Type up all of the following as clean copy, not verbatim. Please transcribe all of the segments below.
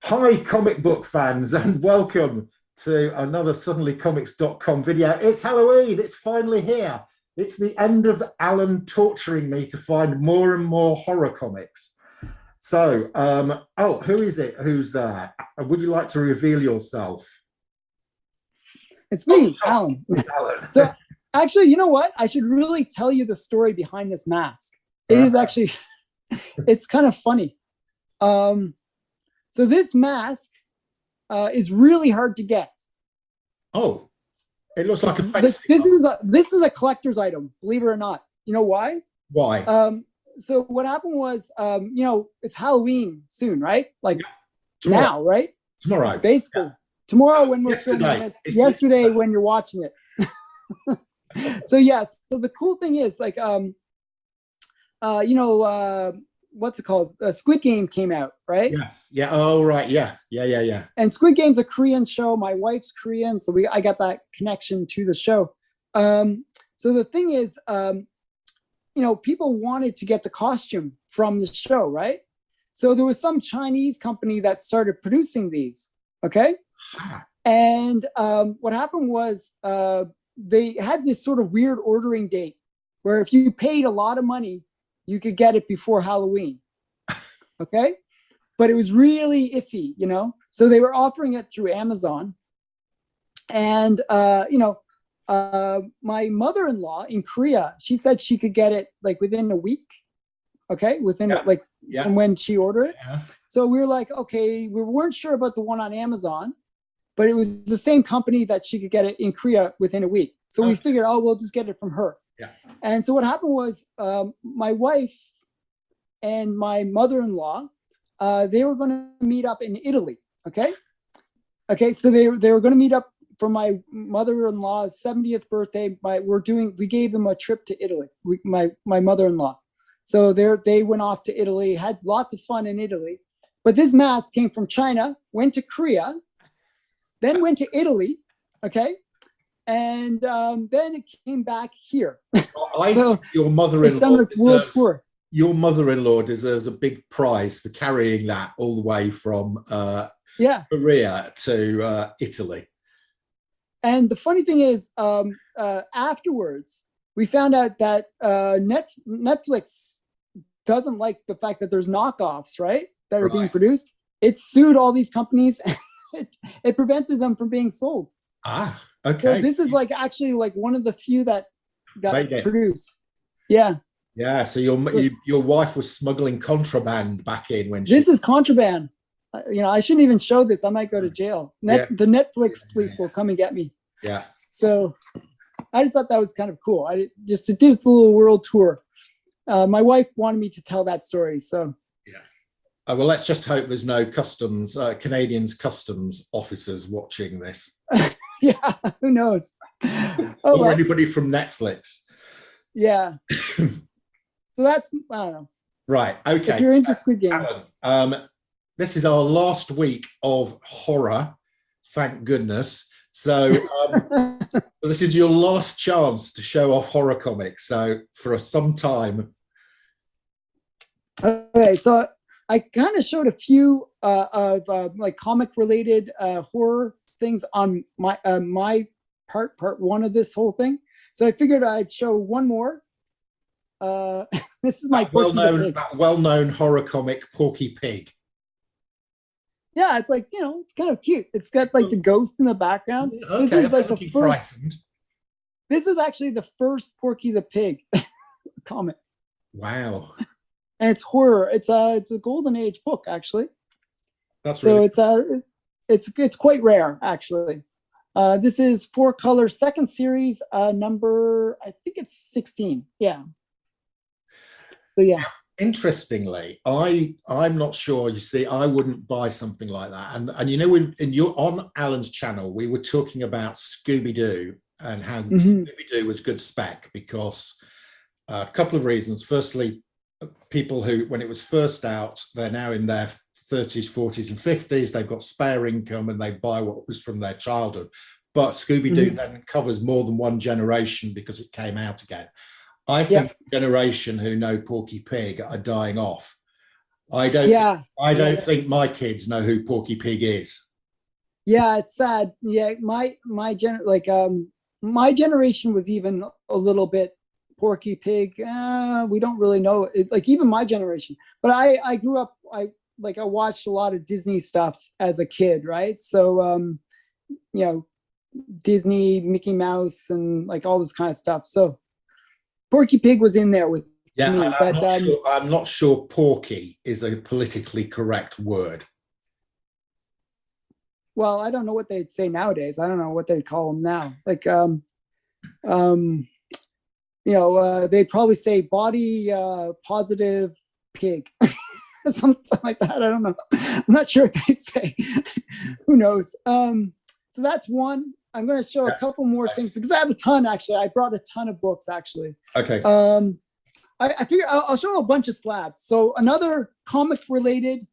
Hi, comic book fans, and welcome to another suddenlycomics.com video. It's Halloween, it's finally here. It's the end of Allan torturing me to find more and more horror comics. So, who is it? Who's there? Would you like to reveal yourself? It's me, Allan. It's Allan. So, actually, you know what? I should really tell you the story behind this mask. It is actually, it's kind of funny. So this mask is really hard to get. Oh, it looks like a this is a collector's item, believe it or not. You know why? Why? So what happened was, it's Halloween soon, right? Like Tomorrow. now, right? Tomorrow. Basically. Tomorrow when we're filming this. Yesterday when you're watching it. So yes. So the cool thing is like, what's it called? Squid Game came out, right? Yes. Yeah. Oh, right. Yeah. Yeah. And Squid Game's a Korean show. My wife's Korean, so I got that connection to the show. So the thing is, people wanted to get the costume from the show, right? So there was some Chinese company that started producing these. Okay. And what happened was they had this sort of weird ordering date where if you paid a lot of money, you could get it before Halloween. Okay. But it was really iffy, so they were offering it through Amazon. And, my mother-in-law in Korea, she said she could get it like within a week. Okay. From when she ordered it. Yeah. So we were like, okay, we weren't sure about the one on Amazon, but it was the same company that she could get it in Korea within a week. So we figured, we'll just get it from her. Yeah. And so what happened was my wife and my mother-in-law, they were going to meet up in Italy. Okay. So they were going to meet up for my mother-in-law's 70th birthday. We gave them a trip to Italy. My mother-in-law. So they went off to Italy, had lots of fun in Italy. But this mask came from China, went to Korea, then went to Italy. Okay. And then it came back here. So your mother-in-law world tour. Your mother-in-law deserves a big prize for carrying that all the way from Korea to Italy. And the funny thing is, afterwards, we found out that Netflix doesn't like the fact that there's knockoffs, right, that are being produced. It sued all these companies, and it prevented them from being sold. Okay. So this is actually one of the few that got produced. Yeah. Yeah. So your wife was smuggling contraband back in when this is contraband. I shouldn't even show this. I might go to jail. The Netflix police will come and get me. Yeah. So I just thought that was kind of cool. I just to do this little world tour. My wife wanted me to tell that story. So. Yeah. Well, let's just hope there's no Canadians customs officers watching this. Yeah, who knows? Or anybody from Netflix. Yeah. So that's, I don't know. Right. Okay. If you're into Squid Game. Allan, this is our last week of horror. Thank goodness. So this is your last chance to show off horror comics. So for some time. Okay. So I kind of showed a few of comic related horror things on my part one of this whole thing. So I figured I'd show one more. This is my well-known horror comic Porky Pig. Yeah, it's it's kind of cute. It's got the ghost in the background. Okay, this is the first. Frightened. This is actually the first Porky the Pig comic. Wow. And it's horror. It's a golden age book actually. That's really it's quite rare actually. This is 4-color second series, number I think it's 16. Yeah. So yeah. Interestingly, I'm not sure. You see, I wouldn't buy something like that. And on Allan's channel, we were talking about Scooby-Doo and how Scooby-Doo was good spec because a couple of reasons. Firstly, people who, when it was first out, they're now in their 30s, 40s, and 50s. They've got spare income and they buy what was from their childhood. But Scooby-Doo then covers more than one generation because it came out again. I think the generation who know Porky Pig are dying off. I don't. Yeah. I don't think my kids know who Porky Pig is. Yeah, it's sad. Yeah, my generation was even a little bit Porky Pig. We don't really know it, like even my generation. But I grew up. I watched a lot of Disney stuff as a kid, right? So you know, Disney, Mickey Mouse, and like all this kind of stuff. So Porky Pig was in there with me. But I'm not sure Porky is a politically correct word. Well, I don't know what they'd say nowadays. I don't know what they'd call them now. Like, they'd probably say body positive pig, something like that. I don't know. I'm not sure what they'd say. Who knows? So that's one. I'm going to show a couple more things because I have a ton. Actually, I brought a ton of books. Actually, okay. I figure I'll show a bunch of slabs. So another comic related.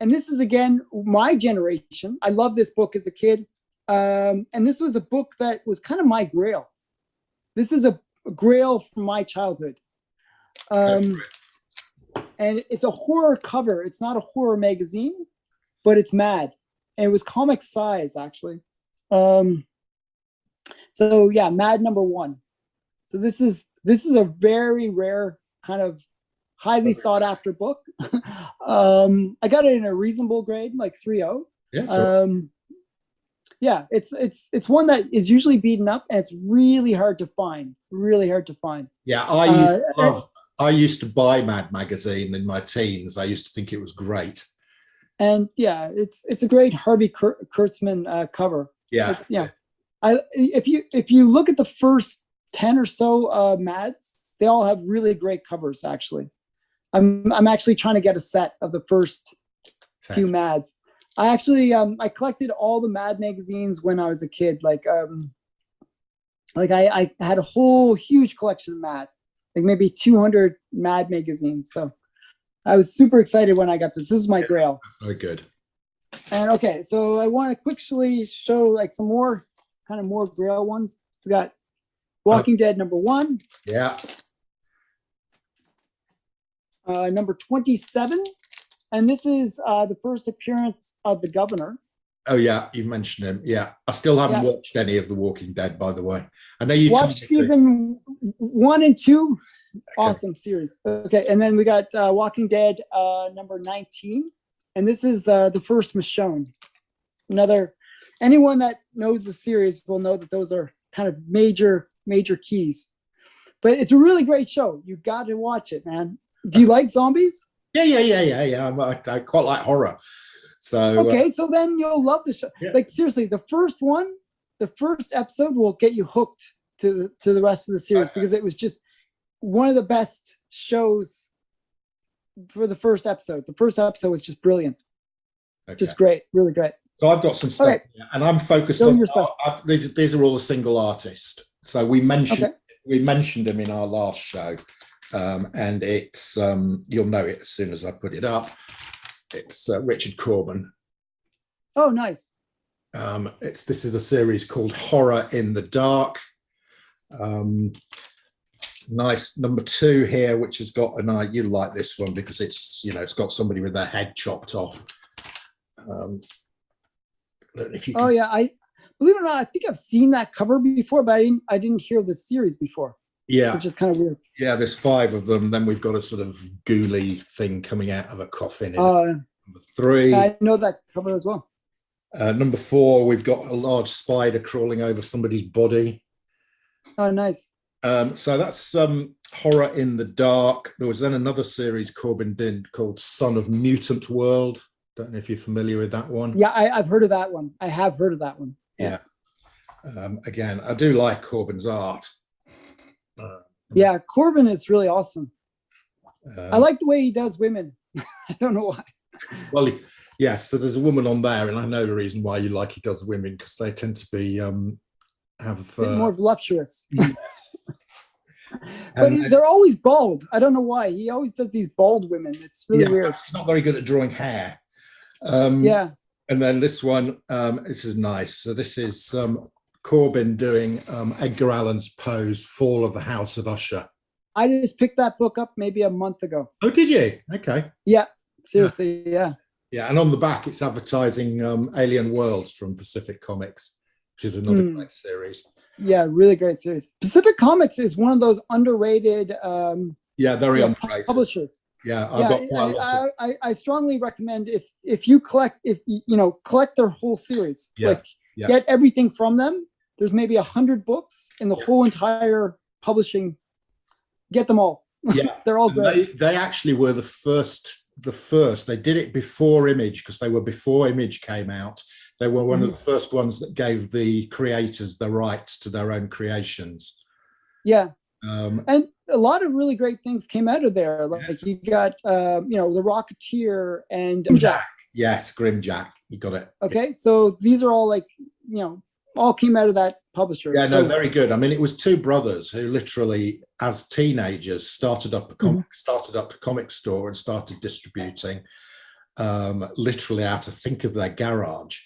And this is, again, my generation. I love this book as a kid. And this was a book that was kind of my grail. This is a grail from my childhood. And it's a horror cover. It's not a horror magazine, but it's Mad. And it was comic size, actually. So, yeah, Mad #1. So this is a very rare kind of highly sought after book. I got it in a reasonable grade, like 3.0. Yeah, it's one that is usually beaten up and it's really hard to find. Yeah, I used to buy Mad magazine in my teens. I used to think it was great. And yeah, it's a great Harvey Kurtzman cover. Yeah. If you look at the first 10 or so Mads, they all have really great covers, actually. I'm actually trying to get a set of the first few Mads. I actually I collected all the Mad magazines when I was a kid. I had a whole huge collection of Mad, like maybe 200 Mad magazines. So I was super excited when I got this. This is my grail. That's so good. And okay, so I want to quickly show like some more grail ones. We got Walking Dead #1. Yeah. Number 27, and this is the first appearance of the Governor. Oh yeah, you mentioned him. Yeah, I still haven't watched any of The Walking Dead, by the way. I know you watched season 1 and 2. Okay. Awesome series. Okay, and then we got Walking Dead number 19, and this is the first Michonne. Anyone that knows the series will know that those are kind of major keys. But it's a really great show. You got to watch it, man. Do you like zombies? Yeah. I quite like horror. So okay, so then you'll love the show. Yeah. Like seriously, the first episode will get you hooked to the rest of the series because it was just one of the best shows for the first episode. The first episode was just brilliant, just great, really great. So I've got some stuff, and I'm focused on your stuff. These are all a single artist. So we mentioned him in our last show. And it's you'll know it as soon as I put it up. It's Richard Corbin. Oh, nice. This is a series called Horror in the Dark. Nice #2 here, which has got you like this one because it's got somebody with their head chopped off. If you can... Oh yeah, I believe it or not, I think I've seen that cover before, but I didn't hear the series before. Yeah, which is kind of weird. Yeah, there's 5 of them. Then we've got a sort of ghouly thing coming out of a coffin. Number 3. I know that cover as well. #4, we've got a large spider crawling over somebody's body. Oh, nice. So that's Horror in the Dark. There was then another series Corbin did called Son of Mutant World. Don't know if you're familiar with that one. Yeah, I've heard of that one. I have heard of that one. Yeah. Again, I do like Corbin's art. Yeah, Corbin is really awesome. I like the way he does women. I don't know why. Well, yes, so there's a woman on there, and I know the reason why you like he does women because they tend to be have a bit more voluptuous. Yes. But they're always bald. I don't know why. He always does these bald women. It's really weird. He's not very good at drawing hair. Yeah. And then this one, this is nice. So this is Corbin doing Edgar Allan's Poe's Fall of the House of Usher. I just picked that book up maybe a month ago. Oh, did you? Okay. Yeah. Seriously, yeah. Yeah, and on the back it's advertising Alien Worlds from Pacific Comics, which is another great series. Yeah, really great series. Pacific Comics is one of those underrated very underrated publishers. Yeah, I've got quite a lot of... I strongly recommend if you collect collect their whole series, get everything from them. There's maybe 100 books in the whole entire publishing. Get them all. Yeah, they're all great. They actually were the first. They did it before Image, because they were before Image came out. They were one of the first ones that gave the creators the rights to their own creations. Yeah. And a lot of really great things came out of there. Like you got, The Rocketeer and Grimjack. Yes, Grimjack. You got it. Okay. So these are all all came out of that publisher. Yeah, no, very good. I mean, it was two brothers who literally, as teenagers, started up a comic store and started distributing literally out of think of their garage.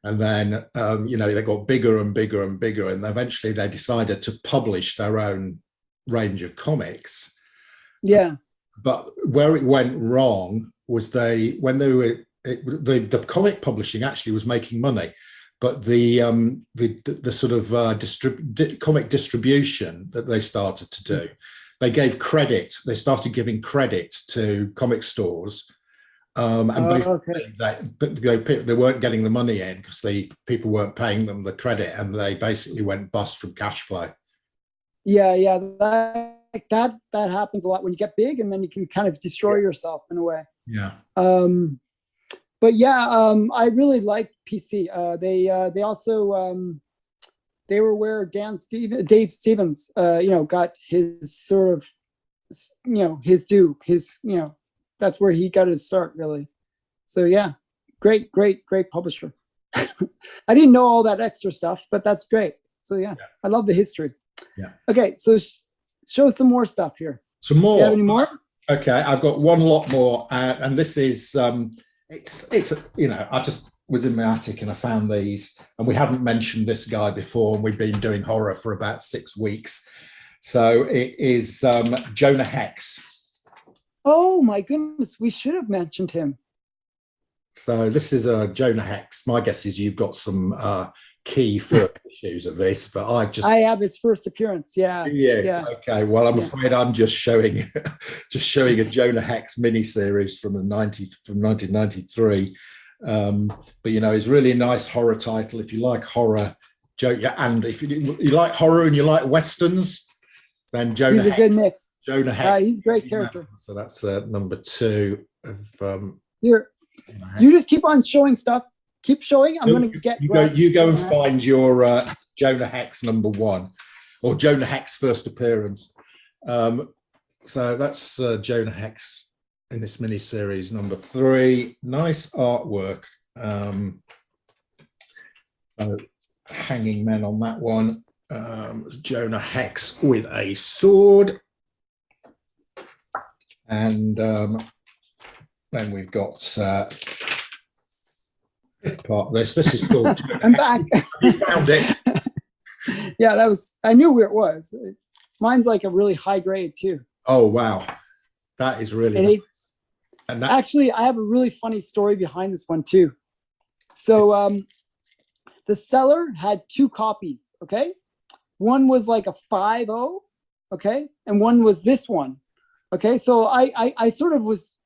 And then, they got bigger and bigger and bigger. And eventually they decided to publish their own range of comics. Yeah. But where it went wrong was the comic publishing actually was making money. But the sort of comic distribution that they started to do, they gave credit. They started giving credit to comic stores, and basically they weren't getting the money in because people weren't paying them the credit, and they basically went bust from cash flow. Yeah, that happens a lot when you get big, and then you can kind of destroy yourself in a way. Yeah. But I really liked PC. They also they were where Dave Stevens got his sort of his due. That's where he got his start, really. So yeah, great publisher. I didn't know all that extra stuff, but that's great. So yeah. I love the history. Yeah. Okay, so show some more stuff here. Some more. Do you have any more? Okay, I've got one lot more, and this is I just was in my attic and I found these, and we hadn't mentioned this guy before, and we've been doing horror for about 6 weeks. So it is Jonah Hex. Oh my goodness, we should have mentioned him. So this is Jonah Hex. My guess is you've got some key first issues of this, but I have his first appearance. Yeah. Okay. Well, I'm afraid I'm just showing a Jonah Hex miniseries from 1993. But it's really a nice horror title. If you like horror, and if you like horror and you like westerns, then Jonah Hex. He's a good mix. Jonah Hex. He's a great character. So that's number 2 of here. You just keep on showing stuff. Keep showing. I'm going to get. You go and find your Jonah Hex number 1, or Jonah Hex first appearance. So that's Jonah Hex in this miniseries number 3. Nice artwork. Hanging men on that one. Jonah Hex with a sword, and then we've got. Fifth part of this is called I'm back. You found it. Yeah, I knew where it was. Mine's like a really high grade too. Oh wow, that is really nice. And actually, I have a really funny story behind this one too. So the seller had 2 copies. Okay, one was like a 5.0, okay, and one was this one. Okay, so I sort of was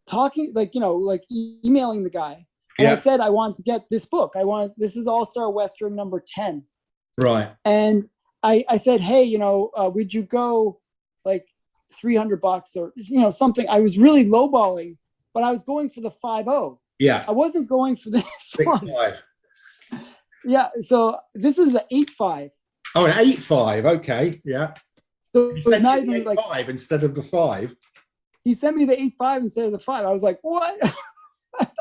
talking like emailing the guy. And I said, I want to get this book. This is All-Star Western number 10. Right. And I said, hey, would you go like $300 or, something? I was really lowballing, but I was going for the 5.0. Yeah. I wasn't going for this 6.5. Yeah. So this is an 8.5. Oh, an 8.5. Okay. Yeah. So it's not even like 5 instead of the 5. He sent me the 8.5 instead of the 5. I was like, what?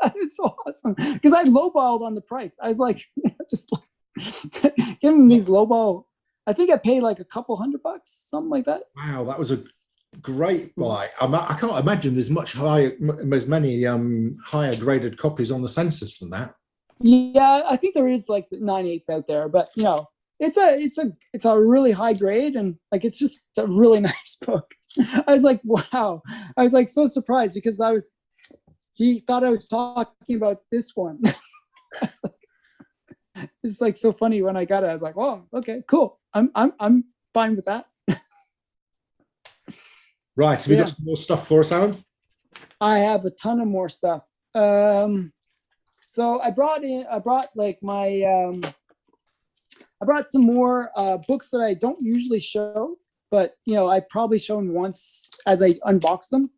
That is so awesome, because I lowballed on the price. I was like, just like give him these lowball. I think I paid like a couple $100, something like that. Wow, that was a great buy. I can't imagine there's many higher graded copies on the census than that. Yeah, I think there is like 9/8 out there, but it's a really high grade, and like it's just a really nice book. I was like, wow. I was like so surprised, because I was he thought I was talking about this one. It's like so funny when I got it. I was like, "Oh, okay, cool. I'm fine with that." Right. Have you got some more stuff for us, Alan? I have a ton of more stuff. So I brought like my I brought some more books that I don't usually show, but I've probably shown once as I unbox them.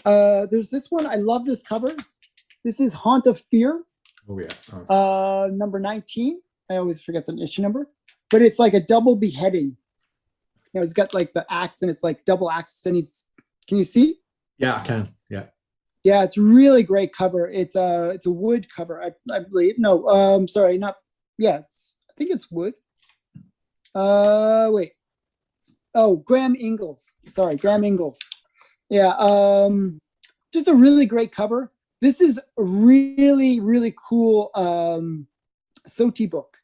There's this one. I love this cover. This is Haunt of Fear. Oh yeah. Nice. Number 19. I always forget the issue number, but it's like a double beheading. He's got like the axe, and it's like double axe, and can you see? Yeah, I can. Yeah. Yeah, it's really great cover. It's a wood cover, I believe. No, sorry, not. Yeah, I think it's wood. Wait. Oh, Graham Ingalls. Sorry, Graham Ingalls. Yeah. Just a really great cover. This is a really, really cool SOTI book.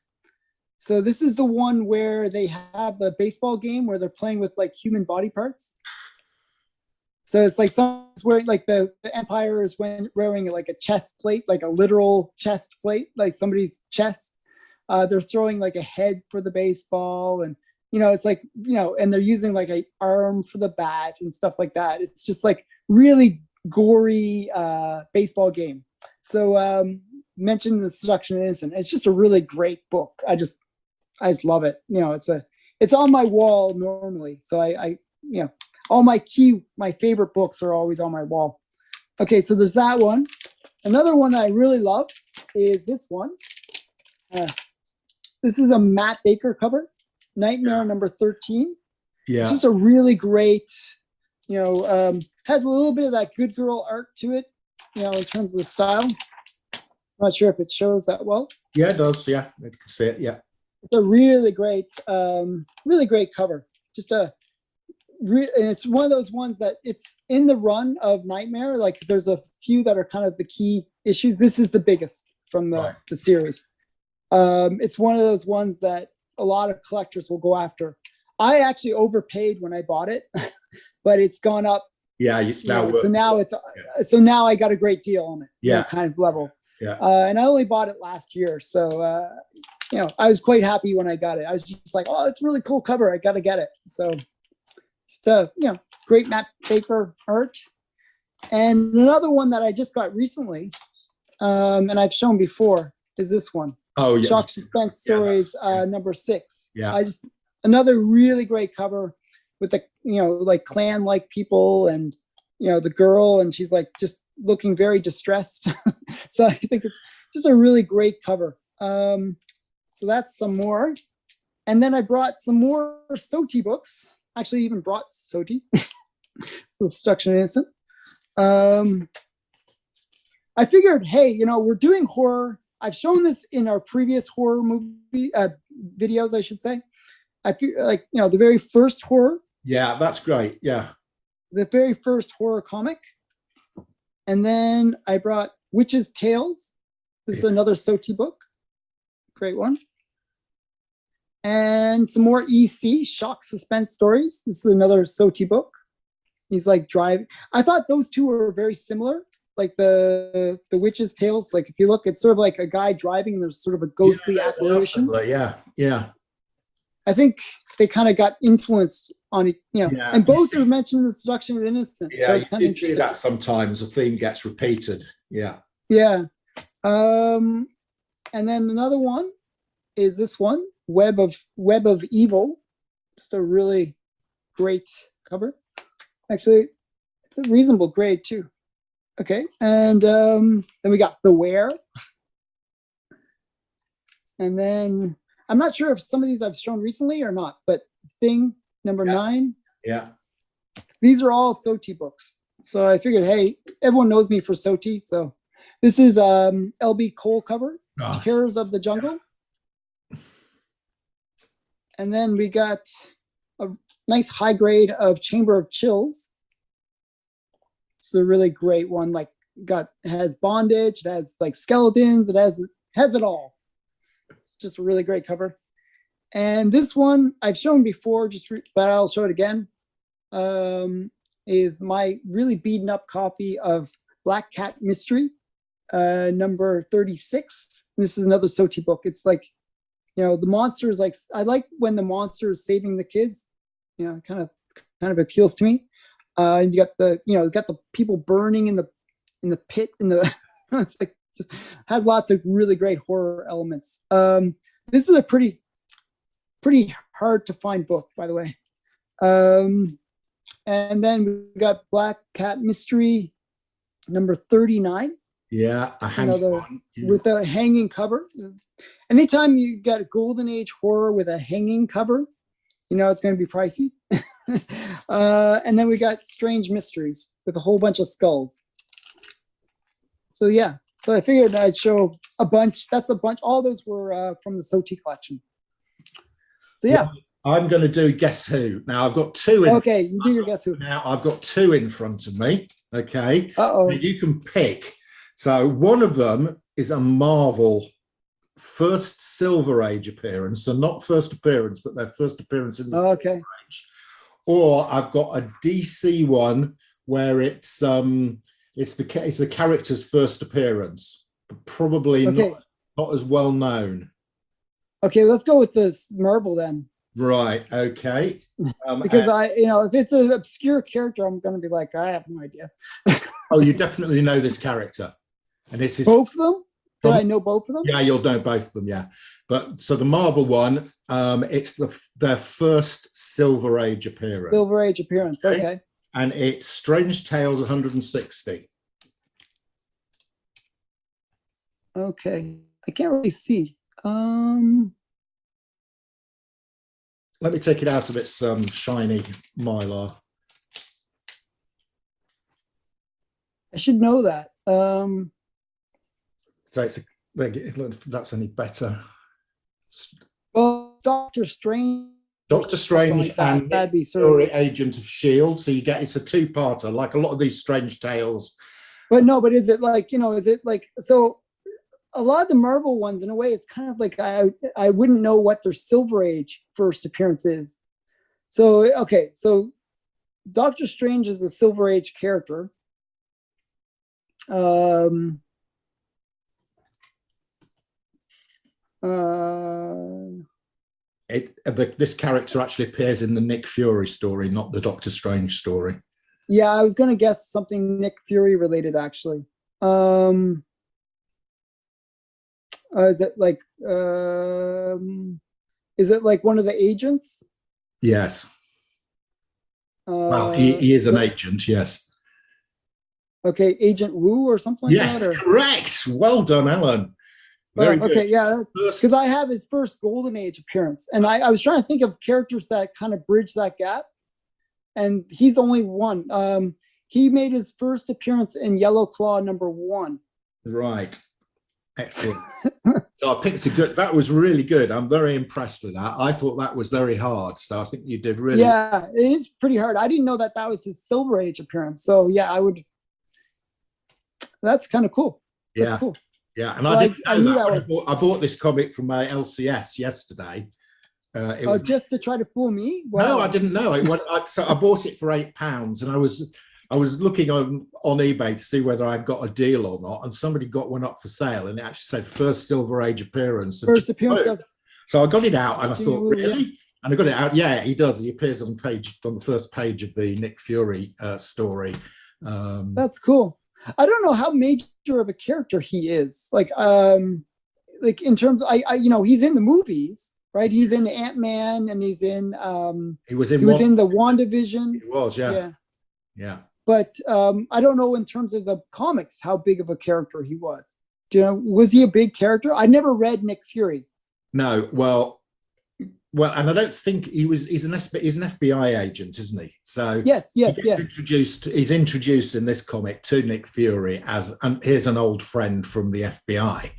So this is the one where they have the baseball game where they're playing with like human body parts. So it's like someone's wearing, like the Empire is wearing like a chest plate, like a literal chest plate, like somebody's chest. They're throwing like a head for the baseball, and it's like and they're using like an arm for the bat and stuff like that. It's just like really gory baseball game. So mentioned The Seduction of the Innocent. It's just a really great book. I just love it. It's on my wall normally. So I all my favorite books are always on my wall. Okay, so there's that one. Another one that I really love is this one. This is a Matt Baker cover, Nightmare number 13. Yeah. It's just a really great, has a little bit of that good girl art to it, in terms of the style. I'm not sure if it shows that well. Yeah, it does. Yeah, I can see it. Yeah. It's a really great cover. And it's one of those ones that it's in the run of Nightmare. Like there's a few that are kind of the key issues. This is the biggest from the series. It's one of those ones that a lot of collectors will go after. I actually overpaid when I bought it, but it's gone up. Yeah, so now I got a great deal on it. Yeah, kind of level. Yeah. And I only bought it last year, so I was quite happy when I got it. I was just like, oh, it's a really cool cover. I got to get it. So just great Matt Baker art. And another one that I just got recently, and I've shown before, is this one. Oh yeah. Shock Suspense Stories, number 6. Yeah. Another really great cover with the like clan-like people, and the girl, and she's like just looking very distressed. So I think it's just a really great cover. So that's some more. And then I brought some more SOTI books. Actually, even brought SOTI. So Seduction of the Innocent. I figured, hey, we're doing horror. I've shown this in our previous horror movie videos, I should say. I feel like, the very first horror. Yeah, that's great. Yeah. The very first horror comic. And then I brought Witch's Tales. This is another SOTI book. Great one. And some more EC, Shock Suspense Stories. This is another SOTI book. He's like driving. I thought those two were very similar. Like the Witch's Tales. Like if you look, it's sort of like a guy driving, and there's sort of a ghostly apparition. Yeah. I think they kind of got influenced on it, and both are mentioned in The Seduction of the Innocent. Yeah, so it's kind of see that sometimes a theme gets repeated. Yeah. Yeah. And then another one is this one, Web of Evil. Just a really great cover. Actually, it's a reasonable grade too. Okay, and then we got Beware. And then I'm not sure if some of these I've shown recently or not, but Thing number 9. Yeah. These are all SOTI books. So I figured, hey, everyone knows me for SOTI. So this is LB Cole cover, Terrors of the Jungle. And then we got a nice high grade of Chamber of Chills. It's a really great one. Like has bondage, it has like skeletons, it has it all. It's just a really great cover. And this one I've shown before, but I'll show it again. Is my really beaten up copy of Black Cat Mystery, number 36. This is another Soti book. It's like, the monster is like, I like when the monster is saving the kids. Kind of appeals to me. And you got the people burning in the pit it's like just has lots of really great horror elements. This is a pretty hard to find book, by the way. And then we got Black Cat Mystery number 39. Yeah, with a hanging cover. Anytime you got a golden age horror with a hanging cover, it's going to be pricey. And then we got Strange Mysteries with a whole bunch of skulls. So yeah, so I figured I'd show a bunch. That's a bunch. All those were from the Soti collection. So yeah. Well, I'm going to do Guess Who. Now I've got two in. Okay, you do your Guess Who. Now I've got two in front of me. Okay. Uh-oh. You can pick. So one of them is a Marvel first Silver Age appearance. So not first appearance, but their first appearance in the Silver Age. Or I've got a DC one where it's the character's first appearance, but probably not as well known. Okay, let's go with this Marvel then. Right. Okay. Because if it's an obscure character, I'm going to be like, I have no idea. Oh, you definitely know this character, and this is both of them. Did I know both of them? Yeah, you'll know both of them. Yeah, but so the Marvel one, it's their first Silver Age appearance. Silver Age appearance. Okay. And it's Strange Tales 160. Okay, I can't really see. Let me take it out of its shiny mylar. I should know that. So if that's any better. Well, Doctor Strange. Doctor Strange like that. and That'd be Agent of S.H.I.E.L.D. So it's a two-parter, like a lot of these Strange Tales. But no, but is it like, so a lot of the Marvel ones, in a way, it's kind of like I wouldn't know what their Silver Age first appearance is. So, okay, so Doctor Strange is a Silver Age character. This character actually appears in the Nick Fury story, not the Doctor Strange story. Yeah, I was going to guess something Nick Fury related, actually. Is it like one of the agents? Yes. Well, he is an agent, yes. Okay, Agent Wu or something like that? Yes, correct. Well done, Allan. Very good. Okay, yeah, because I have his first Golden Age appearance, and I was trying to think of characters that kind of bridge that gap, and he's only one. He made his first appearance in Yellow Claw #1. Right. Excellent. So I picked that was really good. I'm very impressed with that. I thought that was very hard. So I think you did really. Yeah, it is pretty hard. I didn't know that was his Silver Age appearance. So yeah, that's kind of cool. That's cool. Yeah, and I didn't know that. I bought this comic from my LCS yesterday. It was just to try to fool me? Wow. No, I didn't know. So I bought it for £8, and I was looking on eBay to see whether I got a deal or not, and somebody got one up for sale, and it actually said first Silver Age appearance. First appearance of. So I got it out, and I thought, really? Yeah. And I got it out. Yeah, he does. He appears on the first page of the Nick Fury story. That's cool. I don't know how major of a character he is. Like in terms of, he's in the movies, right? He's in Ant-Man, and he's in. He was in the WandaVision. He was, yeah. Yeah. But I don't know in terms of the comics how big of a character he was. Was he a big character? I never read Nick Fury. No, well, and I don't think he's an FBI agent, isn't he? So yes. He's introduced in this comic to Nick Fury and here's an old friend from the FBI.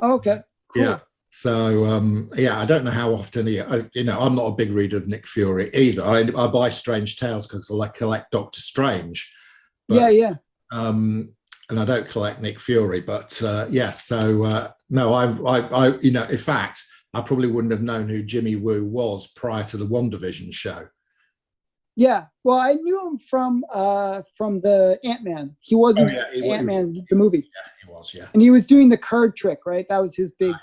Okay. Cool. Yeah. So I don't know how often I'm not a big reader of Nick Fury either. I buy Strange Tales because I collect Doctor Strange. But, yeah. And I don't collect Nick Fury, but yes. So no, I in fact, I probably wouldn't have known who Jimmy Woo was prior to the WandaVision show. Yeah, well, I knew him from the Ant-Man. He wasn't Ant-Man the movie. Yeah, he was. Yeah, and he was doing the card trick, right? That was his big.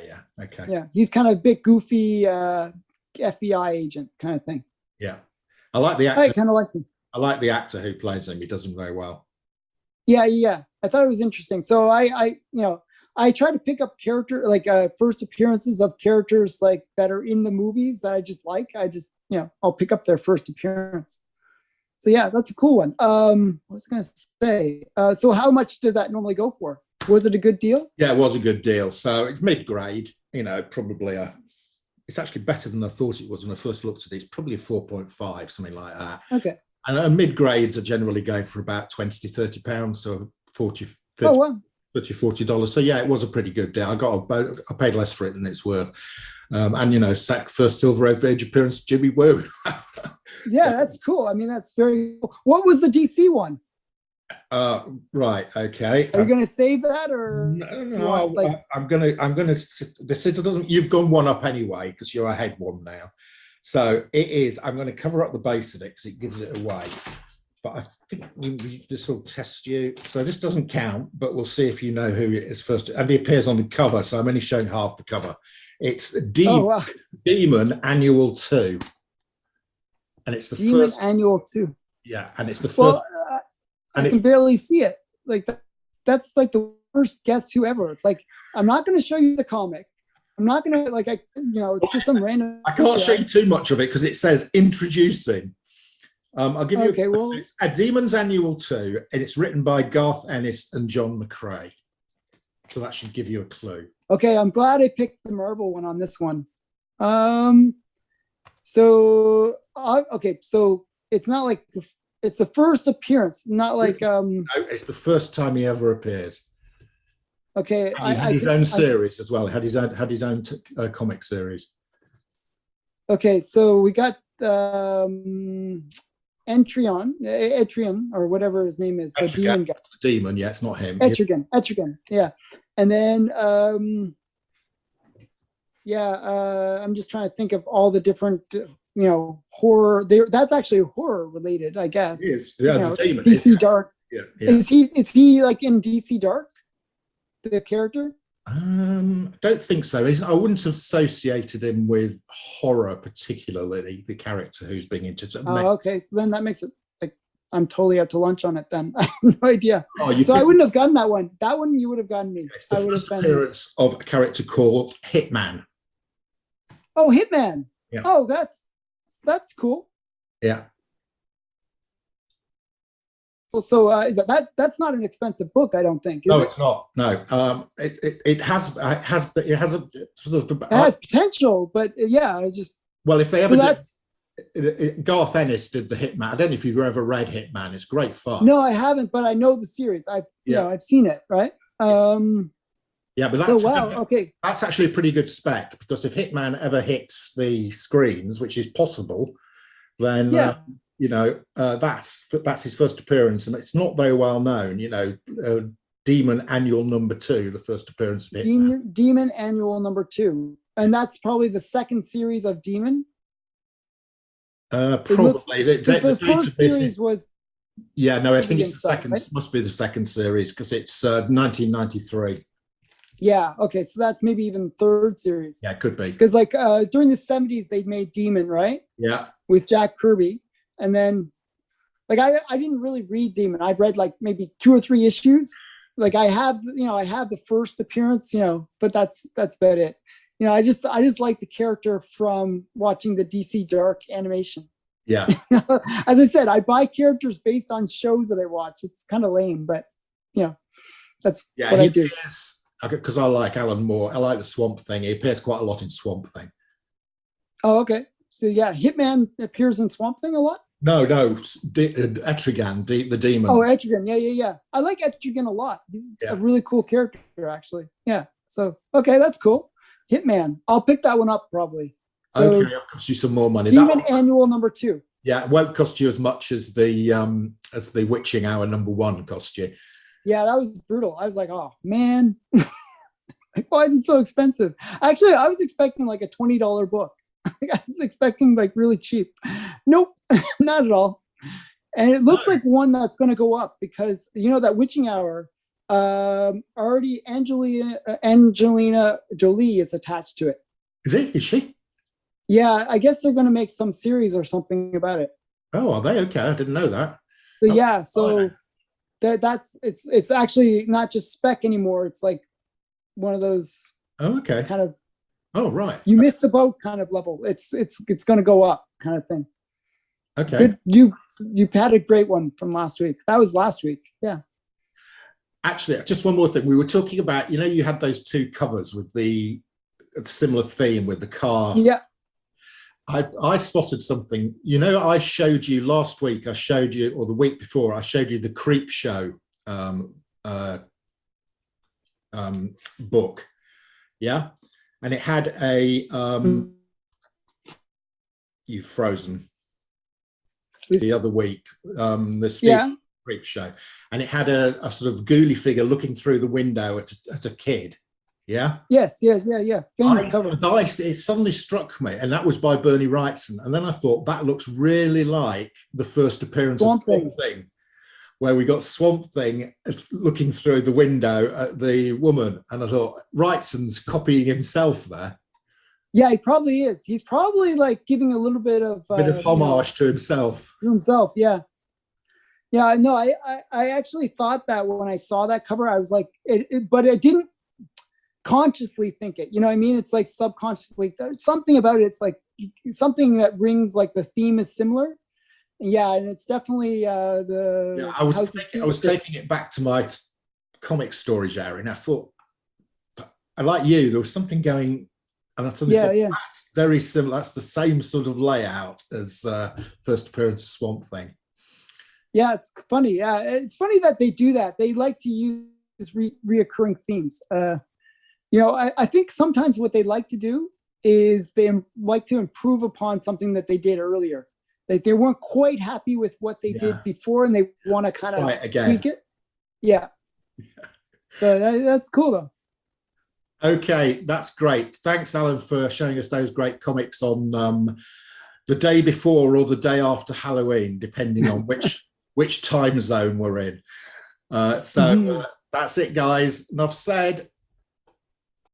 Yeah. Okay. Yeah, he's kind of a bit goofy FBI agent kind of thing. Yeah, I like the actor. I kind of liked him. I like the actor who plays him. He does him very well. Yeah. I thought it was interesting. So I try to pick up character first appearances of characters like that are in the movies that I just like. I'll pick up their first appearance. So yeah, that's a cool one. What was I going to say? So how much does that normally go for? Was it a good deal? Yeah, it was a good deal. So it's mid-grade, probably it's actually better than I thought it was when I first looked at it. It's probably a 4.5, something like that. Okay. And mid-grades are generally going for about 20 to 30 pounds, so 40, 30, oh, wow. $30, $40. So yeah, it was a pretty good deal. I paid less for it than it's worth. And first Silver Age appearance, Jimmy Woo. Yeah, so, that's cool. I mean, that's very cool. What was the DC one? Right. Okay. Are you going to save that or no? I'm gonna. The sitter doesn't. You've gone one up anyway because you're ahead one now. So it is. I'm going to cover up the base of it because it gives it away. But I think this will test you. So this doesn't count, but we'll see if you know who it is first. And he appears on the cover, so I'm only showing half the cover. It's Demon Annual 2. And it's the Demon first Annual 2. Yeah, and it's the first. Well, I can barely see it. Like that's like the worst Guess Who ever. It's like I'm not going to show you the comic. I'm not going to it's just some random. I can't show you too much of it because it says introducing. I'll give you. Okay, well, it's a Demon's Annual 2, and it's written by Garth Ennis and John McCrae. So that should give you a clue. Okay, I'm glad I picked the Marvel one on this one. So it's not like it's the first appearance, not like No, it's the first time he ever appears. Okay, and he had his own series as well. He had his own comic series. Okay, so we got Etrian, or whatever his name is, the demon guy. The demon, yeah, it's not him. Etrigan, yeah. And then I'm just trying to think of all the different horror. That's actually horror related, I guess. It is. Yeah, the demon. DC Dark. Yeah. Is he like in DC Dark? The character? Don't think so. I wouldn't have associated him with horror, particularly the character who's being introduced. Okay. So then that makes it like I'm totally out to lunch on it then. I have no idea. So I wouldn't have gotten that one. That one you would have gotten me. It's the first appearance of a character called Hitman. Oh, Hitman. Yeah. Oh, that's cool. Yeah. So is that's not an expensive book, I don't think. No, it's not. No, it has potential, but yeah, if they ever Garth Ennis did the Hitman. I don't know if you've ever read Hitman. It's great fun. No, I haven't, but I know the series. I've seen it, right? Yeah, but that's actually a pretty good spec because if Hitman ever hits the screens, which is possible, then that's his first appearance, and it's not very well known. Demon Annual number 2, the first appearance of Hitman. Demon Annual number 2, and that's probably the second series of Demon. Probably the first series was. Yeah, no, I think it's the second. Right? Must be the second series because it's 1993. Yeah. Okay, so that's maybe even third series. Yeah, it could be because during the 70s they made Demon, right? Yeah. With Jack Kirby. And then, I didn't really read Demon. I've read maybe 2 or 3 issues. I have the first appearance, but that's about it. I just like the character from watching the DC Dark animation. Yeah. As I said, I buy characters based on shows that I watch. It's kind of lame, but that's what I do. Because I like Alan Moore. I like the Swamp Thing. He appears quite a lot in Swamp Thing. Oh, okay. So yeah, Hitman appears in Swamp Thing a lot. No, Etrigan, the demon. Oh, Etrigan, yeah. I like Etrigan a lot. He's a really cool character, actually. Yeah. So okay, that's cool. Hitman, I'll pick that one up probably. So, okay, it'll cost you some more money. Demon Annual number 2. Yeah, it won't cost you as much as the Witching Hour number 1 cost you. Yeah, that was brutal. I was like, oh man, why is it so expensive? Actually, I was expecting a $20 book. I was expecting really cheap. Nope, not at all. And it looks like one that's going to go up because you know that witching hour, already Angelina Jolie is attached to it. Is she? Yeah, I guess they're going to make some series or something about it. Oh, are they? Okay, I didn't know that. So yeah, so that's it's actually not just spec anymore. It's like one of those okay. kind of, oh right, you missed the boat kind of level. It's going to go up kind of thing. Okay. Good. You had a great one from last week. That was last week. Yeah. Actually, just one more thing. We were talking about, you had those two covers with the similar theme with the car. Yeah. I spotted something. I showed you last week. Or the week before, I showed you the Creep Show book. Yeah, and it had a you've frozen the other week. The Steve Creep Show, and it had a sort of ghouly figure looking through the window at a kid. Yeah. Yes. Famous cover. It suddenly struck me, and that was by Bernie Wrightson. And then I thought that looks really like the first appearance of Swamp Thing, where we got Swamp Thing looking through the window at the woman. And I thought Wrightson's copying himself there. Yeah, he probably is. He's probably like giving a little bit of homage to himself. Yeah. Yeah, no, I actually thought that when I saw that cover, I was like, but I didn't consciously think it. You know what I mean? It's like subconsciously. There's something about it. It's like something that rings like the theme is similar. Yeah, and it's definitely the. Yeah, I was taking it back to my comic storage area, and I thought, I like you. There was something going. And I thought, that's very similar. That's the same sort of layout as first appearance of Swamp Thing. Yeah, it's funny. Yeah, it's funny that they do that. They like to use reoccurring themes. I think sometimes what they like to do is they like to improve upon something that they did earlier. Like they weren't quite happy with what they did before, and they want to kind of tweak it. Yeah. So that's cool though. Okay, that's great. Thanks, Alan, for showing us those great comics on the day before or the day after Halloween, depending on which time zone we're in. That's it, guys. Enough said.